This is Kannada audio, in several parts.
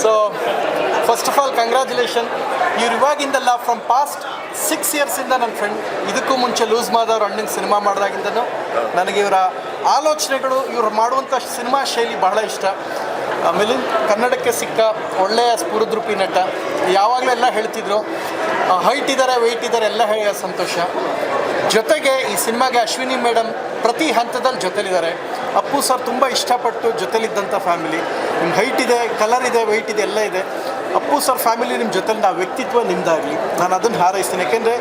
So first of all congratulation. ಇವ್ರು ಇವಾಗಿಂದಲ್ಲ, ಫ್ರಮ್ ಪಾಸ್ಟ್ 6 ಇಯರ್ಸಿಂದ ನನ್ನ ಫ್ರೆಂಡ್. ಇದಕ್ಕೂ ಮುಂಚೆ ಲೂಸ್ ಮಾದರ್ ಅಣ್ಣನ ಸಿನಿಮಾ ಮಾಡಿದಾಗಿಂದನೂ ನನಗೆ ಇವರ ಆಲೋಚನೆಗಳು, ಇವರು ಮಾಡುವಂಥ ಸಿನಿಮಾ ಶೈಲಿ ಬಹಳ ಇಷ್ಟ. ಆಮೇಲೆ ಕನ್ನಡಕ್ಕೆ ಸಿಕ್ಕ ಒಳ್ಳೆಯ ಸ್ಫೂರ್ತಿರೂಪಿ ನಟ. ಯಾವಾಗಲೂ ಎಲ್ಲ ಹೇಳ್ತಿದ್ರು ಹೈಟ್ ಇದ್ದಾರೆ, ವೆಯ್ಟ್ ಇದ್ದಾರೆ, ಎಲ್ಲ ಸಂತೋಷ. ಜೊತೆಗೆ ಈ ಸಿನಿಮಾಗೆ ಅಶ್ವಿನಿ ಮೇಡಮ್ ಪ್ರತಿ ಹಂತದಲ್ಲಿ ಜೊತೆಲಿದ್ದಾರೆ. ಅಪ್ಪು ಸರ್ ತುಂಬ ಇಷ್ಟಪಟ್ಟು ಜೊತೆಲಿದ್ದಂಥ ಫ್ಯಾಮಿಲಿ. ನಿಮ್ಮ ಹೈಟ್ ಇದೆ, ಕಲರ್ ಇದೆ, ವೆಯ್ಟ್ ಇದೆ, ಎಲ್ಲ ಇದೆ. ಅಪ್ಪು ಸರ್ ಫ್ಯಾಮಿಲಿ ನಿಮ್ಮ ಜೊತೆಲಿ ಆ ವ್ಯಕ್ತಿತ್ವ ನಿಮ್ಮದಾಗಲಿ, ನಾನು ಅದನ್ನು ಹಾರೈಸ್ತೀನಿ. ಯಾಕೆಂದರೆ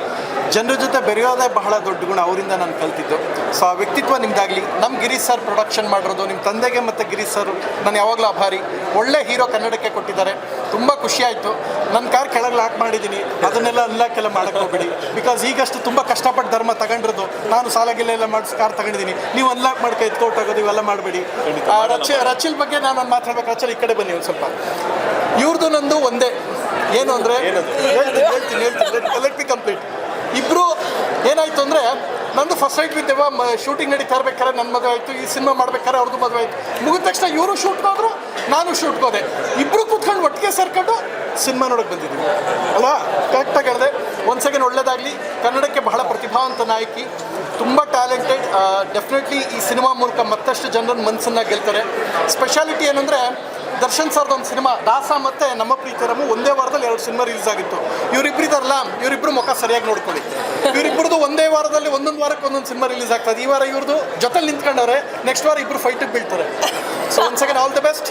ಜನರ ಜೊತೆ ಬೆರೆಯೋದೇ ಬಹಳ ದೊಡ್ಡ ಗುಣ, ಅವರಿಂದ ನಾನು ಕಲ್ತಿದ್ದು. ಸೊ ಆ ವ್ಯಕ್ತಿತ್ವ ನಿಮ್ಮದಾಗಲಿ. ನಮ್ಮ ಗಿರೀಶ್ ಸರ್ ಪ್ರೊಡಕ್ಷನ್ ಮಾಡಿರೋದು, ನಿಮ್ಮ ತಂದೆಗೆ ಮತ್ತು ಗಿರೀಶ್ ಸರ್ ನಾನು ಯಾವಾಗಲೂ ಆಭಾರಿ. ಒಳ್ಳೆ ಹೀರೋ ಕನ್ನಡಕ್ಕೆ ಕೊಟ್ಟಿದ್ದಾರೆ, ತುಂಬ ಖುಷಿಯಾಯಿತು. ನನ್ನ ಕಾರ್ ಕೆಳಗೆ ಲಾಕ್ ಮಾಡಿದ್ದೀನಿ, ಅದನ್ನೆಲ್ಲ ಅನ್ಲಾಕೆಲ್ಲ ಮಾಡೋಕ್ಕೆ ಹೋಗ್ಬಿಡಿ. ಬಿಕಾಸ್ ಈಗಷ್ಟು ತುಂಬ ಕಷ್ಟಪಟ್ಟು ಧರ್ಮ ತಗೊಂಡಿರೋದು, ನಾನು ಸಾಲಗಿಲ್ಲ ಮಾಡಿಸಿ ಕಾರ್ ತಗೊಂಡಿದ್ದೀನಿ, ನೀವು ಅನ್ಲಾಕ್ ಮಾಡ್ಕೊ ಎತ್ಕೊಟ್ಟಾಗೋದು ಇವೆಲ್ಲ ಮಾಡಬೇಡಿ. ರಚಿಲ್ ಬಗ್ಗೆ ನಾನು ಒಂದು ಮಾತಾಡ್ಬೇಕು. ರಚಿಲ್ ಈ ಕಡೆ ಬನ್ನಿ ಒಂದು ಸ್ವಲ್ಪ. ಇವ್ರದ್ದು ನಂದು ಒಂದೇ, ಏನು ಅಂದರೆ ಹೇಳ್ತೀನಿ ಲೆಟ್ ಮಿ ಕಂಪ್ಲೀಟ್. ಇಬ್ಬರು ಏನಾಯಿತು ಅಂದರೆ, ನಂದು ಫಸ್ಟ್ ನೈಟ್ ವಿದ್ದೇವ ಶೂಟಿಂಗ್ ನಡೀತಾ ಇರ್ಬೇಕಾದ್ರೆ ನನ್ನ ಮದುವೆ ಆಯಿತು. ಈ ಸಿನಿಮಾ ಮಾಡ್ಬೇಕಾದ್ರೆ ಅವ್ರದ್ದು ಮದುವೆ ಆಯಿತು. ಮುಗಿದ ತಕ್ಷಣ ಇವರು ಶೂಟ್ಗೆ ಹೋದ್ರು, ನಾನು ಶೂಟ್ಗೆ ಹೋದೆ. ಇಬ್ಬರು ಕೂತ್ಕೊಂಡು ಒಟ್ಟಿಗೆ ಸೇರ್ಕೊಂಡು ಸಿನಿಮಾ ನೋಡೋಕೆ ಬಂದಿದ್ದೀವಿ ಅಲ್ವಾ? ಕರೆಕ್ಟಾಗಿ ಹೇಳಿದೆ. ಒಂದು ಸೆಕೆಂಡ್, ಒಳ್ಳೆಯದಾಗಲಿ. ಕನ್ನಡಕ್ಕೆ ಬಹಳ ಪ್ರತಿಭಾವಂತ ನಾಯಕಿ, ತುಂಬ ಟ್ಯಾಲೆಂಟೆಡ್. ಡೆಫಿನೆಟ್ಲಿ ಈ ಸಿನಿಮಾ ಮೂಲಕ ಮತ್ತಷ್ಟು ಜನರ ಮನಸ್ಸನ್ನು ಗೆಲ್ತಾರೆ. ಸ್ಪೆಷಾಲಿಟಿ ಏನಂದರೆ, ದರ್ಶನ್ ಸರ್ದೊಂದು ಸಿನಿಮಾ ದಾಸ ಮತ್ತು ನಮ್ಮ ಪ್ರೀತಿರಮು ಒಂದೇ ವಾರದಲ್ಲಿ 2 ಸಿನಿಮಾ ರಿಲೀಸ್ ಆಗಿತ್ತು. ಇವರಿಬ್ಬರಿದಾರಲ್ಲ, ಇವರಿಬ್ಬರು ಮುಖ ಸರಿಯಾಗಿ ನೋಡ್ಕೊಳ್ಳಿ. ಇವರಿಬ್ಬರದು ಒಂದೇ ವಾರದಲ್ಲಿ ಒಂದೊಂದು ವಾರಕ್ಕೆ ಒಂದೊಂದು ಸಿನಿಮಾ ರಿಲೀಸ್ ಆಗ್ತದೆ. ಈ ವಾರ ಇವ್ರದ್ದು ಜೊತೆಲಿ ನಿಂತ್ಕೊಂಡವ್ರೆ, ನೆಕ್ಸ್ಟ್ ವಾರ ಇಬ್ಬರು ಫೈಟಿಗೆ ಬೀಳ್ತಾರೆ. ಸೊ ಒಂದು second, all the best.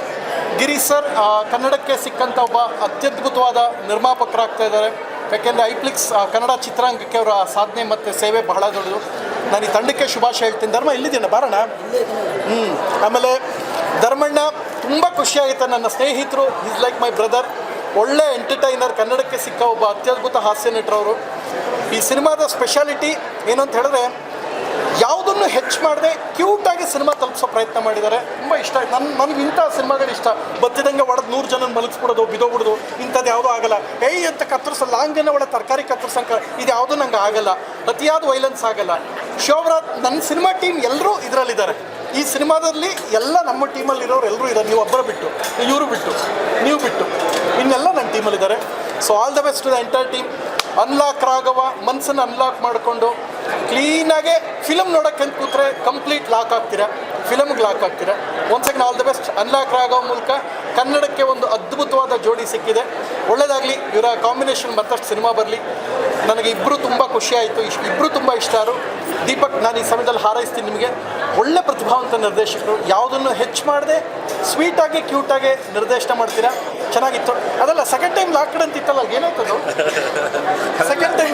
Girish sir ಕನ್ನಡಕ್ಕೆ ಸಿಕ್ಕಂಥ ಒಬ್ಬ ಅತ್ಯದ್ಭುತವಾದ ನಿರ್ಮಾಪಕರಾಗ್ತಾ ಇದ್ದಾರೆ. ಯಾಕೆಂದರೆ ಐಪ್ಲಿಕ್ಸ್ ಕನ್ನಡ ಚಿತ್ರರಂಗಕ್ಕೆ ಅವರ ಸಾಧನೆ ಮತ್ತು ಸೇವೆ ಬಹಳ ದೊಡ್ಡದು. ನಾನು ಈ ತಂಡಕ್ಕೆ ಶುಭಾಶಯ ಹೇಳ್ತೀನಿ. ಧರ್ಮ ಇಲ್ಲಿದ್ದೇನೆ, ಬಾರೋಣ. ಆಮೇಲೆ ಧರ್ಮಣ್ಣ ತುಂಬ ಖುಷಿಯಾಗುತ್ತೆ. ನನ್ನ ಸ್ನೇಹಿತರು, ಈಸ್ ಲೈಕ್ ಮೈ ಬ್ರದರ್. ಒಳ್ಳೆ ಎಂಟರ್ಟೈನರ್, ಕನ್ನಡಕ್ಕೆ ಸಿಕ್ಕ ಒಬ್ಬ ಅತ್ಯದ್ಭುತ ಹಾಸ್ಯ ನಟರವರು. ಈ ಸಿನಿಮಾದ ಸ್ಪೆಷಾಲಿಟಿ ಏನು ಅಂತ ಹೇಳಿದ್ರೆ, ಯಾವುದನ್ನು ಹೆಚ್ಚು ಮಾಡದೆ ಕ್ಯೂಟಾಗಿ ಸಿನಿಮಾ ತಲುಪಿಸೋ ಪ್ರಯತ್ನ ಮಾಡಿದ್ದಾರೆ. ತುಂಬ ಇಷ್ಟ ಆಯ್ತು. ನನಗೆ ಇಂಥ ಸಿನಿಮಾಗಳು ಇಷ್ಟ. ಬತ್ತಿದಂಗೆ ಒಡೆದು 100 ಜನ ಮಲಗಿಸ್ಬಿಡೋದು, ಬಿದೋಗ್ಬಿಡೋದು, ಇಂಥದ್ದು ಯಾವುದೂ ಆಗಲ್ಲ. ಅಂತ ಕತ್ತರಿಸೋ ಲಾಂಗನ್ನ ಒಳಗೆ ತರಕಾರಿ ಕತ್ತರಿಸಂಕ ಇದು ಯಾವುದೂ ನಂಗೆ ಆಗಲ್ಲ. ಅತಿಯಾದ ವೈಲೆನ್ಸ್ ಆಗಲ್ಲ. ಶೋಭರಾಜ್, ನನ್ನ ಸಿನಿಮಾ ಟೀಮ್ ಎಲ್ಲರೂ ಇದರಲ್ಲಿದ್ದಾರೆ. ಈ ಸಿನಿಮಾದಲ್ಲಿ ಎಲ್ಲ ನಮ್ಮ ಟೀಮಲ್ಲಿರೋರು ಎಲ್ಲರೂ ಇದ್ದಾರೆ. ನೀವು ಒಬ್ಬರು ಬಿಟ್ಟು, ಇವರು ಬಿಟ್ಟು, ನೀವು ಬಿಟ್ಟು, ಇನ್ನೆಲ್ಲ ನನ್ನ ಟೀಮಲ್ಲಿದ್ದಾರೆ. So all the best to the entire team. Unlock Raghava ಮನಸ್ಸನ್ನು ಅನ್ಲಾಕ್ ಮಾಡಿಕೊಂಡು ಕ್ಲೀನಾಗೆ ಫಿಲಮ್ ನೋಡೋಕ್ಕೆ ಅಂತ ಕೂತ್ರೆ ಕಂಪ್ಲೀಟ್ ಲಾಕ್ ಆಗ್ತೀರಾ, ಫಿಲಮ್ಗೆ ಲಾಕ್ ಆಗ್ತೀರಾ. ಒಂದು second, all the best. Unlock Raghava ಮೂಲಕ ಕನ್ನಡಕ್ಕೆ ಒಂದು ಅದ್ಭುತವಾದ ಜೋಡಿ ಸಿಕ್ಕಿದೆ. ಒಳ್ಳೆಯದಾಗಲಿ. ಇವರ ಕಾಂಬಿನೇಷನ್ ಮತ್ತಷ್ಟು ಸಿನಿಮಾ ಬರಲಿ. ನನಗೆ ಇಬ್ಬರು ತುಂಬ ಖುಷಿಯಾಯಿತು. ಇಬ್ಬರು ತುಂಬ ಇಷ್ಟರು. ದೀಪಕ್, ನಾನು ಈ ಸಮಯದಲ್ಲಿ ಹಾರೈಸ್ತೀನಿ ನಿಮಗೆ. ಒಳ್ಳೆ ಪ್ರತಿಭಾವಂತ ನಿರ್ದೇಶಕರು. ಯಾವುದನ್ನು ಹೆಚ್ಚು ಮಾಡದೆ ಸ್ವೀಟಾಗಿ ಕ್ಯೂಟಾಗಿ ನಿರ್ದೇಶನ ಮಾಡ್ತೀರಾ. ಚೆನ್ನಾಗಿತ್ತು. ಅದಲ್ಲ, ಸೆಕೆಂಡ್ ಟೈಮ್ ಲಾಕ್ಡ್ ಅಂತ ಇತ್ತಲ್ಲ, ಏನಾಯ್ತದು? ಸೆಕೆಂಡ್ ಟೈಮ್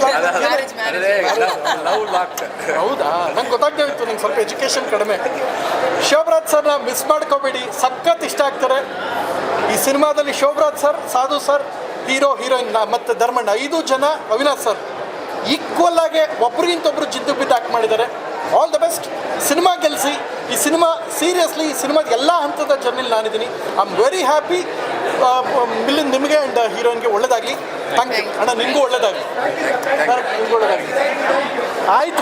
ಹೌದಾ? ನಂಗೆ ಗೊತ್ತಾಗ್ತಾ ಇತ್ತು. ನಂಗೆ ಸ್ವಲ್ಪ ಎಜುಕೇಷನ್ ಕಡಿಮೆ. ಶೋಭರಾಜ್ ಸರ್ನ ಮಿಸ್ ಮಾಡ್ಕೋಬೇಡಿ, ಸಖತ್ ಇಷ್ಟ ಆಗ್ತಾರೆ. ಈ ಸಿನಿಮಾದಲ್ಲಿ ಶೋಭರಾಜ್ ಸರ್, ಸಾಧು ಸರ್, ಹೀರೋ ಹೀರೋಯಿನ್ ಮತ್ತು ಧರ್ಮಣ್ಣ 5 ಜನ, ಅವಿನಾಶ್ ಸರ್ ಈಕ್ವಲ್ ಆಗಿ ಒಬ್ರಿಗಿಂತೊಬ್ರು ಜಿದ್ದು ಬಿದ್ದು ಆ್ಯಕ್ಟ್ ಮಾಡಿದ್ದಾರೆ. All the best. ಸಿನಿಮಾ ಗೆಲ್ಲಿಸಿ. ಈ ಸಿನಿಮಾ ಸೀರಿಯಸ್ಲಿ, ಈ ಸಿನಿಮಾದ ಎಲ್ಲ ಹಂತದ ಜರ್ನಿಲಿ ನಾನಿದ್ದೀನಿ. I am very happy. Milind, ನಿಮಗೆ ಆ್ಯಂಡ್ ಹೀರೋಯಿನ್ಗೆ ಒಳ್ಳೆಯದಾಗಲಿ. ಥ್ಯಾಂಕ್ ಯು ಅಣ್ಣ. ನಿಮಗೂ ಒಳ್ಳೆಯದಾಗಲಿ. ನಿಮಗೂ ಒಳ್ಳೆಯದಾಗಲಿ. ಆಯ್ತು.